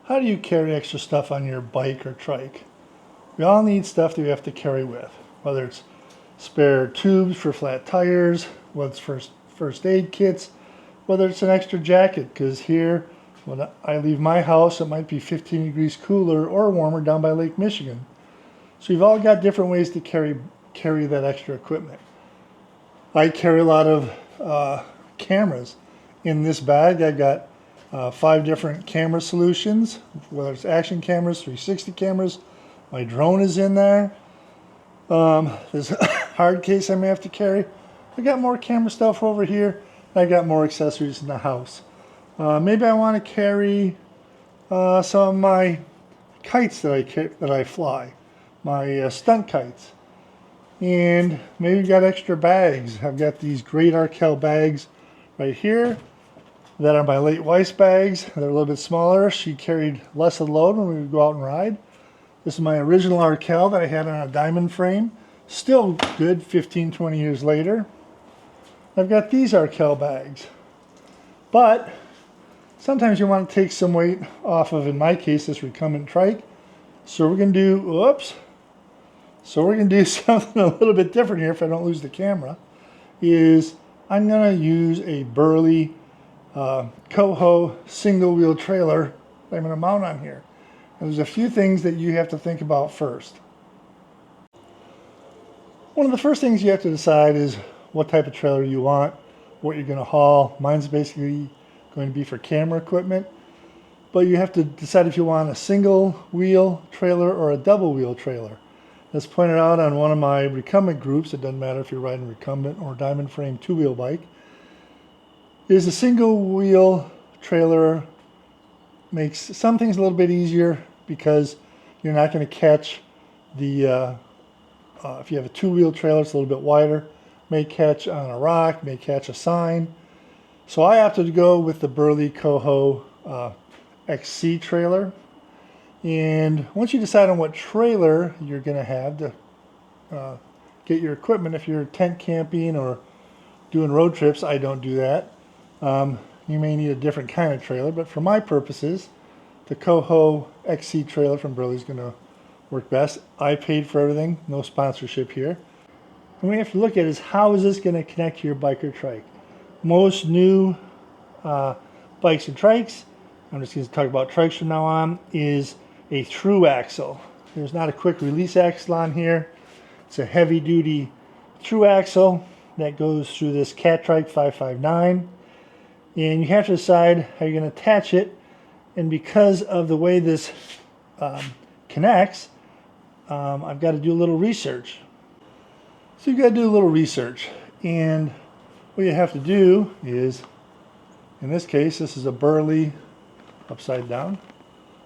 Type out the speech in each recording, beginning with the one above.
How do you carry extra stuff on your bike or trike? We all need stuff that we have to carry with, whether it's spare tubes for flat tires, whether it's first aid kits, whether it's an extra jacket, because here, when I leave my house, it might be 15 degrees cooler or warmer down by Lake Michigan. So you've all got different ways to carry that extra equipment. I carry a lot of cameras. In this bag, I got 5 different camera solutions, whether it's action cameras, 360 cameras. My drone is in there. This hard case I may have to carry. I got more camera stuff over here. I got more accessories in the house. Maybe I want to carry some of my kites that I fly, my stunt kites. And maybe got extra bags. I've got these great Arkel bags right here that are my late wife's bags. They're a little bit smaller. She carried less of the load when we would go out and ride. This is my original Arkel that I had on a diamond frame. Still good 15, 20 years later. I've got these Arkel bags. But sometimes you want to take some weight off of, in my case, this recumbent trike. So we're going to do, something a little bit different here if I don't lose the camera. I'm going to use a Burley Coho single wheel trailer that I'm going to mount on here. And there's a few things that you have to think about first. One of the first things you have to decide is what type of trailer you want, what you're going to haul. Mine's basically going to be for camera equipment. But you have to decide if you want a single wheel trailer or a double wheel trailer. As pointed out on one of my recumbent groups, it doesn't matter if you're riding recumbent or diamond frame two-wheel bike, is a single wheel trailer makes some things a little bit easier because you're not going to catch the, if you have a two-wheel trailer, it's a little bit wider, may catch on a rock, may catch a sign. So I opted to go with the Burley Coho XC trailer. And once you decide on what trailer you're going to have to get your equipment, if you're tent camping or doing road trips, I don't do that. You may need a different kind of trailer, but for my purposes, the Coho XC trailer from Burley is going to work best. I paid for everything, no sponsorship here. And what you have to look at is how is this going to connect to your bike or trike. Most new bikes and trikes, I'm just going to talk about trikes from now on, is a through axle. There's not a quick release axle on here. It's a heavy duty through axle that goes through this Kayak 559. And you have to decide how you're going to attach it. And because of the way this connects, I've got to do a little research. So you've got to do a little research. And what you have to do is, in this case, this is a Burley upside down.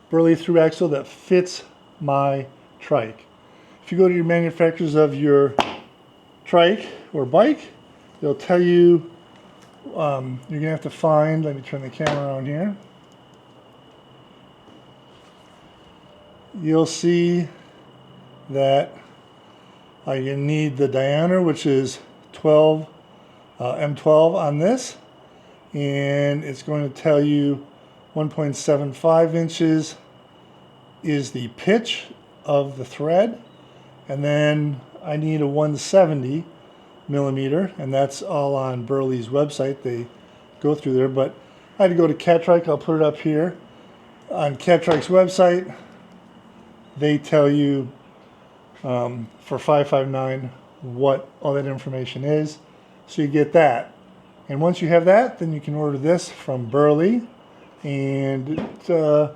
Burley through axle that fits my trike. If you go to your manufacturers of your trike or bike, they'll tell you you're going to have to find, let me turn the camera around here. You'll see that you need the diameter, which is 12 M12 on this, and it's going to tell you 1.75 inches is the pitch of the thread, and then I need a 170 millimeter, and that's all on Burley's website. They go through there, but I had to go to Kayak. I'll put it up here. On Kayak's website, they tell you for 559 what all that information is, so you get that. And once you have that, then you can order this from Burley. And I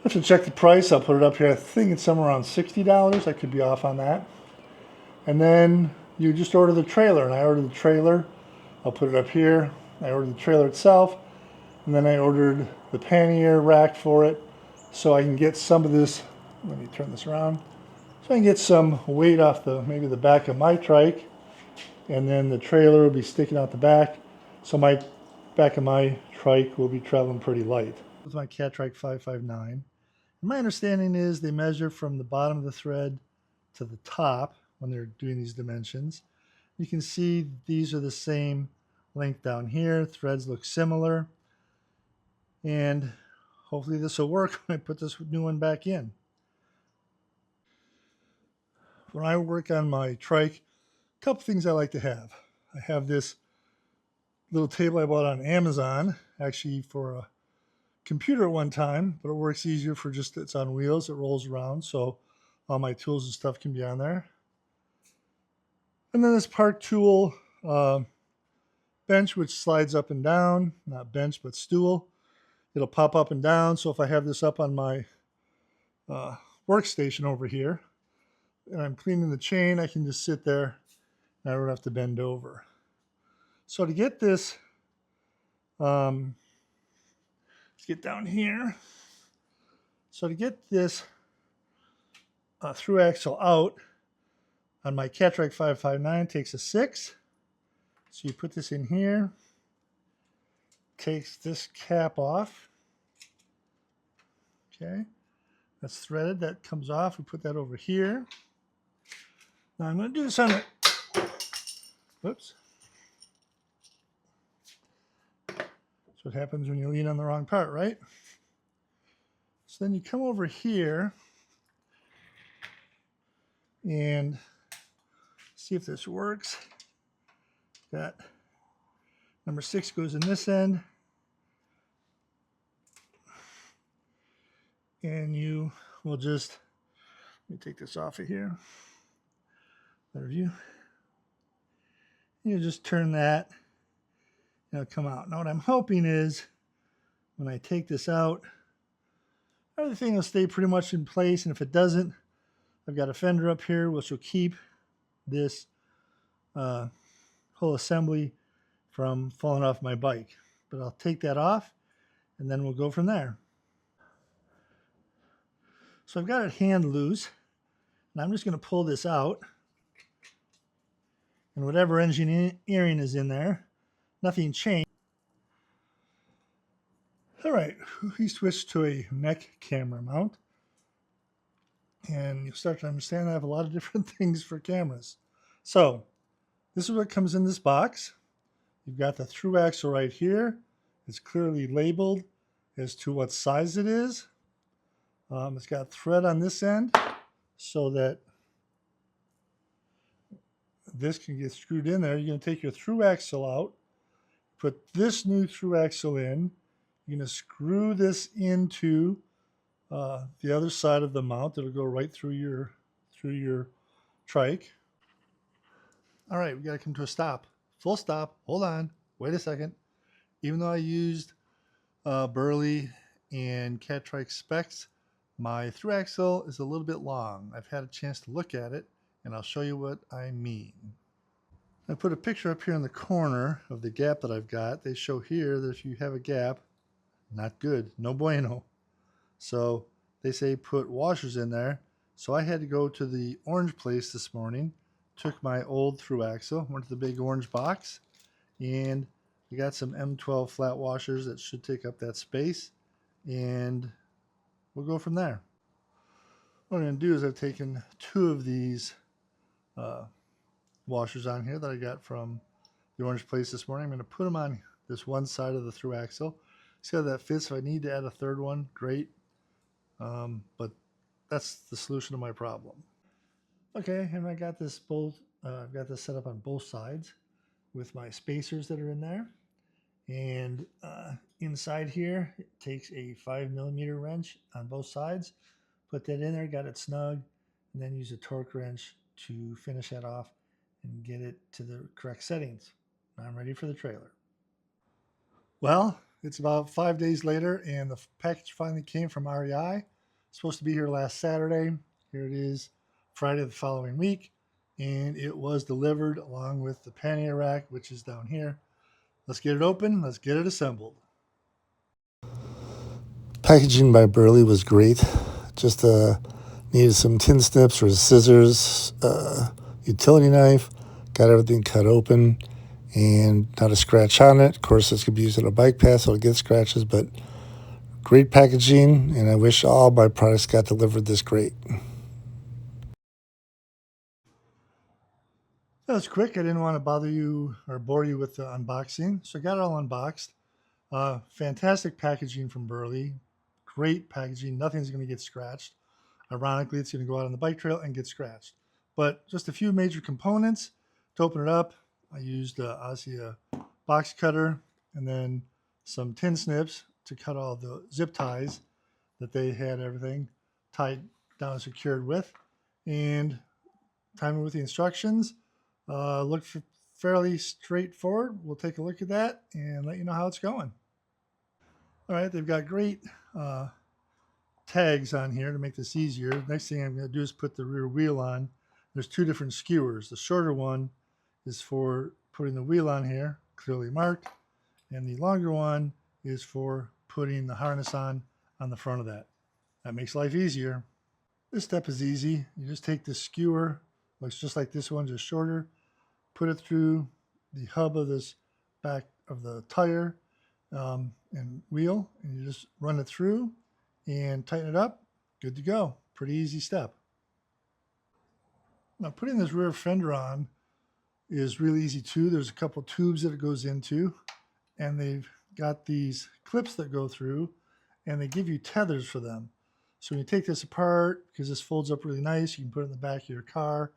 have to check the price. I'll put it up here. I think it's somewhere around $60. I could be off on that. And then you just order the trailer. And I ordered the trailer. I'll put it up here. I ordered the trailer itself. And then I ordered the pannier rack for it so I can get some of this. Let me turn this around. So I can get some weight off maybe the back of my trike. And then the trailer will be sticking out the back. So my back of my trike will be traveling pretty light. With my Kayak 559. And my understanding is they measure from the bottom of the thread to the top when they're doing these dimensions. You can see these are the same length down here. Threads look similar. And hopefully this will work when I put this new one back in. When I work on my trike, a couple things I like to have. I have this little table I bought on Amazon, actually for a computer at one time, but it works easier for just it's on wheels. It rolls around, so all my tools and stuff can be on there. And then this park tool bench, which slides up and down, not bench, but stool. It'll pop up and down. So if I have this up on my workstation over here and I'm cleaning the chain, I can just sit there and I don't have to bend over. So to get this, let's get down here. So to get this through axle out on my Kayak 559, it takes a 6. So you put this in here, takes this cap off. Okay, that's threaded. That comes off. We put that over here. Now I'm going to do this on the, whoops. That's what happens when you lean on the wrong part, right? So then you come over here and see if this works. Got number 6 goes in this end. And you will just, let me take this off of here. Better view. You just turn that, and it'll come out. Now what I'm hoping is when I take this out, everything will stay pretty much in place. And if it doesn't, I've got a fender up here which will keep this whole assembly from falling off my bike. But I'll take that off and then we'll go from there. So I've got it hand loose, and I'm just going to pull this out. And whatever engineering is in there, nothing changed. All right, we switched to a neck camera mount. And you start to understand I have a lot of different things for cameras. So this is what comes in this box. You've got the through axle right here. It's clearly labeled as to what size it is. It's got thread on this end so that this can get screwed in there. You're going to take your through axle out, put this new through axle in. You're going to screw this into the other side of the mount. It'll go right through your trike. All right, we got to come to a stop. Full stop. Hold on. Wait a second. Even though I used Burley and Cat Trike specs, my through axle is a little bit long. I've had a chance to look at it, and I'll show you what I mean. I put a picture up here in the corner of the gap that I've got. They show here that if you have a gap, not good, no bueno. So they say put washers in there. So I had to go to the orange place this morning, took my old through axle, went to the big orange box, and we got some M12 flat washers that should take up that space, and we'll go from there. What I'm going to do is I've taken 2 of these washers on here that I got from the orange place this morning. I'm going to put them on this one side of the through axle. See how that fits. If I need to add a third one, great. But that's the solution to my problem. Okay, and I got this I've got this set up on both sides with my spacers that are in there. And inside here, it takes a 5mm wrench on both sides. Put that in there, got it snug, and then use a torque wrench to finish that off and get it to the correct settings. Now I'm ready for the trailer. Well, it's about 5 days later, and the package finally came from REI. It's supposed to be here last Saturday. Here it is, Friday the following week, and it was delivered along with the pannier rack, which is down here. Let's get it open. Let's get it assembled. Packaging by Burley was great. Just needed some tin snips or scissors, utility knife. Got everything cut open and not a scratch on it. Of course, this could be used on a bike path, so it'll get scratches, but great packaging, and I wish all my products got delivered this great. That was quick. I didn't want to bother you or bore you with the unboxing, so I got it all unboxed. Fantastic packaging from Burley. great packaging. Nothing's going to get scratched. Ironically, it's going to go out on the bike trail and get scratched. But just a few major components to open it up. I used obviously a box cutter and then some tin snips to cut all the zip ties that they had everything tied down and secured with. And timing with the instructions looked fairly straightforward. We'll take a look at that and let you know how it's going. All right, they've got great tags on here to make this easier. Next thing I'm going to do is put the rear wheel on. There's two different skewers. The shorter one is for putting the wheel on here, clearly marked, and the longer one is for putting the harness on the front of that. That makes life easier. This step is easy. You just take the skewer, looks just like this one, just shorter, put it through the hub of this back of the tire and wheel, and you just run it through and tighten it up. Good to go. Pretty easy step. Now putting this rear fender on is really easy too. There's a couple tubes that it goes into, and they've got these clips that go through, and they give you tethers for them. So when you take this apart, because this folds up really nice, you can put it in the back of your car,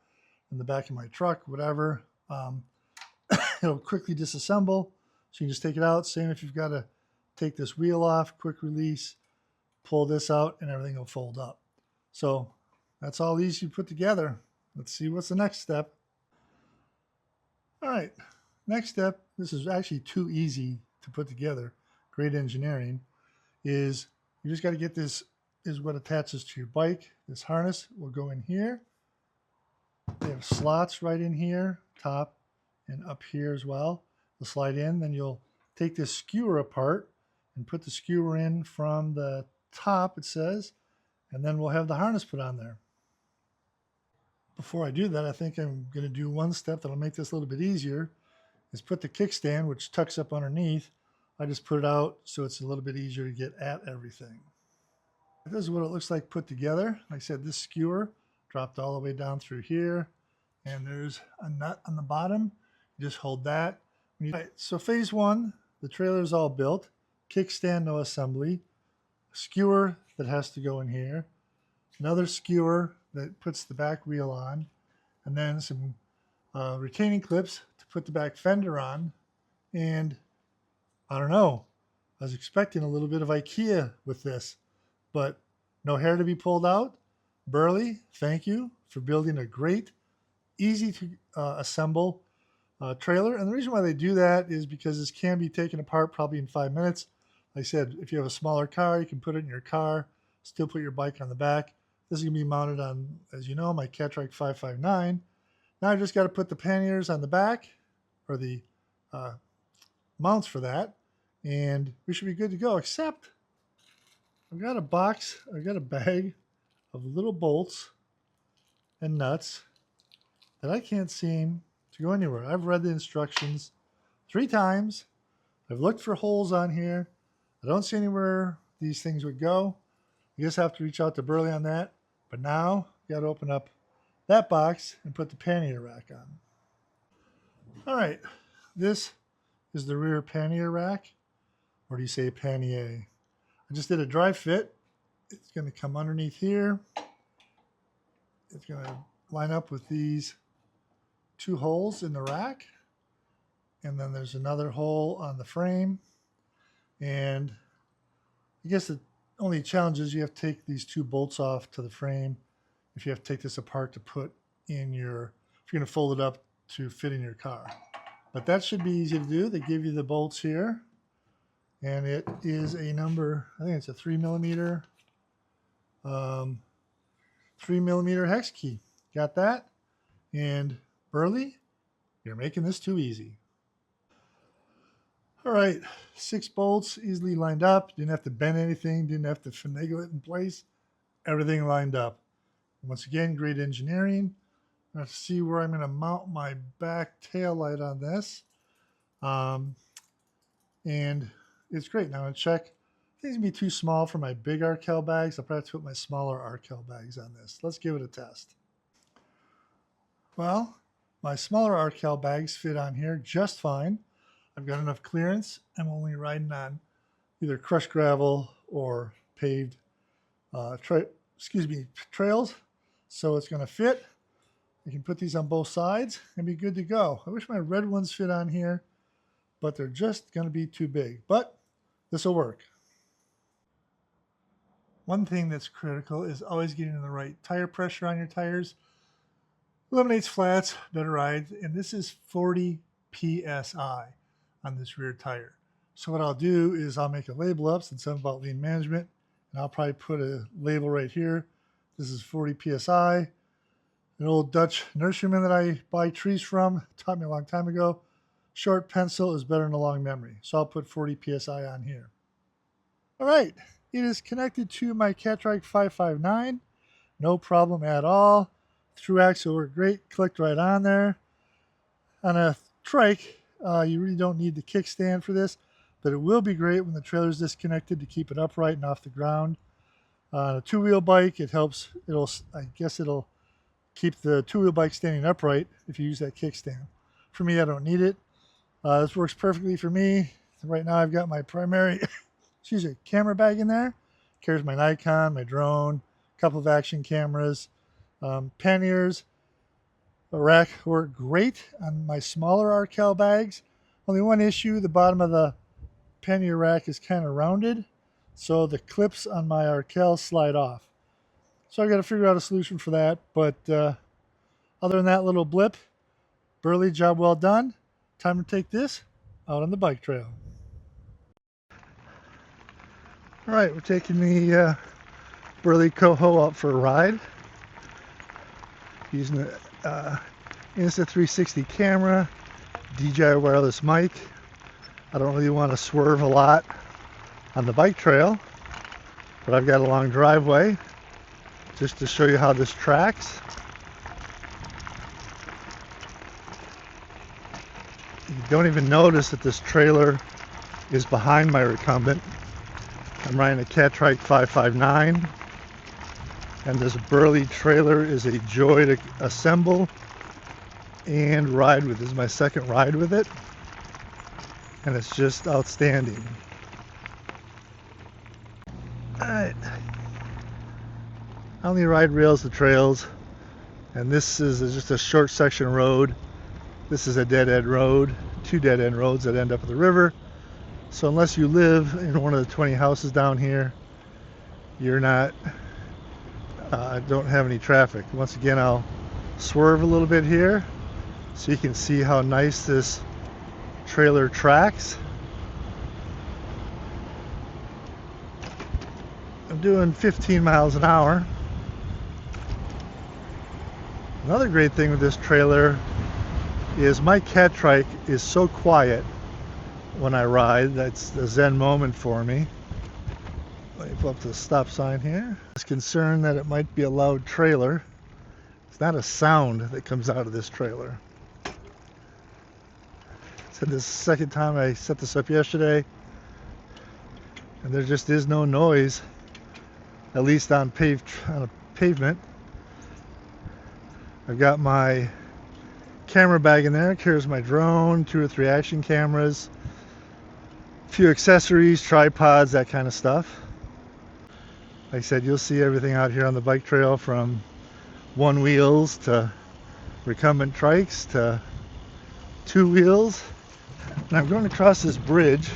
in the back of my truck, whatever. It'll quickly disassemble. So you can just take it out. Same if you've got to take this wheel off, quick release, pull this out, and everything will fold up. So that's all easy to put together. Let's see what's the next step. All right, next step, this is actually too easy to put together. Great engineering is you just got to get this, is what attaches to your bike. This harness will go in here. They have slots right in here, top and up here as well. They'll slide in, then you'll take this skewer apart and put the skewer in from the top, it says, and then we'll have the harness put on there. Before I do that, I think I'm going to do one step that'll make this a little bit easier, is put the kickstand, which tucks up underneath. I just put it out so it's a little bit easier to get at everything. This is what it looks like put together. Like I said, this skewer dropped all the way down through here, and there's a nut on the bottom. You just hold that. All right, so phase one, the trailer is all built. Kickstand, no assembly. Skewer that has to go in here. Another skewer that puts the back wheel on, and then some retaining clips to put the back fender on. And I don't know, I was expecting a little bit of IKEA with this, but no hair to be pulled out. Burley, thank you for building a great, easy to assemble trailer. And the reason why they do that is because this can be taken apart probably in 5 minutes. Like I said, if you have a smaller car, you can put it in your car, still put your bike on the back. This is going to be mounted on, as you know, my Kayak 559. Now I just got to put the panniers on the back, or the mounts for that, and we should be good to go, except I've got a bag of little bolts and nuts that I can't seem to go anywhere. I've read the instructions 3 times. I've looked for holes on here. I don't see anywhere these things would go. You just have to reach out to Burley on that. But now you got to open up that box and put the pannier rack on. All right, this is the rear pannier rack, or do you say pannier? I just did a dry fit. It's going to come underneath here. It's going to line up with these 2 holes in the rack, and then there's another hole on the frame. And I guess the only challenge is you have to take these 2 bolts off to the frame if you have to take this apart to put in your, if you're going to fold it up to fit in your car. But that should be easy to do. They give you the bolts here, and it is a number, I think it's a 3mm, 3mm hex key. Got that? And Burley, you're making this too easy. All right, 6 bolts easily lined up. Didn't have to bend anything, didn't have to finagle it in place. Everything lined up. Once again, great engineering. Let's see where I'm going to mount my back tail light on this. And it's great. Now I'm going to check. I think it's going to be too small for my big Arkel bags. I'll probably have to put my smaller Arkel bags on this. Let's give it a test. Well, my smaller Arkel bags fit on here just fine. I've got enough clearance. I'm only riding on either crushed gravel or paved trails, so it's going to fit. You can put these on both sides and be good to go. I wish my red ones fit on here, but they're just going to be too big. But this will work. One thing that's critical is always getting the right tire pressure on your tires. Eliminates flats, better rides, and this is 40 PSI on this rear tire. So what I'll do is I'll make a label up since I'm about lean management, and I'll probably put a label right here. This is 40 PSI. An old Dutch nurseryman that I buy trees from taught me a long time ago, short pencil is better than a long memory. So I'll put 40 PSI on here. All right, it is connected to my Kayak 559. No problem at all. Through axle worked great, clicked right on there. On a trike, you really don't need the kickstand for this, but it will be great when the trailer is disconnected to keep it upright and off the ground. On a two-wheel bike, it helps. I guess it'll keep the two-wheel bike standing upright if you use that kickstand. For me, I don't need it. This works perfectly for me. Right now, I've got my primary camera bag in there. Carries my Nikon, my drone, a couple of action cameras, panniers. The rack work great on my smaller Arcal bags. Only one issue, the bottom of the pannier rack is kind of rounded, so the clips on my Arcal slide off. So I got to figure out a solution for that. But other than that little blip, Burley, job well done. Time to take this out on the bike trail. All right, we're taking the Burley Coho out for a ride. Using the Insta360 camera, DJI wireless mic. I don't really want to swerve a lot on the bike trail, but I've got a long driveway. Just to show you how this tracks. You don't even notice that this trailer is behind my recumbent. I'm riding a Kayak 559, and this Burley trailer is a joy to assemble and ride with. This is my second ride with it, and it's just outstanding. Alright. I only ride rails to trails, and this is just a short section road. This is a dead-end road, two dead-end roads that end up at the river. So unless you live in one of the 20 houses down here, you're not, don't have any traffic. Once again, I'll swerve a little bit here so you can see how nice this trailer tracks. I'm doing 15 miles an hour. Another great thing with this trailer is my Kayak is so quiet when I ride. That's a zen moment for me. Let me pull up to the stop sign here. I was concerned that it might be a loud trailer. It's not a sound that comes out of this trailer. So this is the second time I set this up yesterday, and there just is no noise, at least on a pavement. I've got my camera bag in there. It carries my drone, 2 or 3 action cameras, a few accessories, tripods, that kind of stuff. Like I said, you'll see everything out here on the bike trail, from one wheels to recumbent trikes to 2 wheels. And I'm going across this bridge,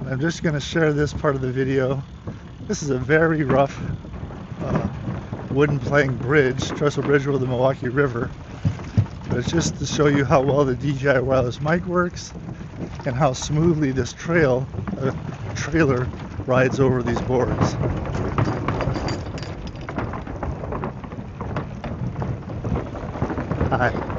and I'm just going to share this part of the video. This is a very rough wooden plank bridge, trestle bridge over the Milwaukee River. But it's just to show you how well the DJI wireless mic works and how smoothly this trailer rides over these boards. Hi.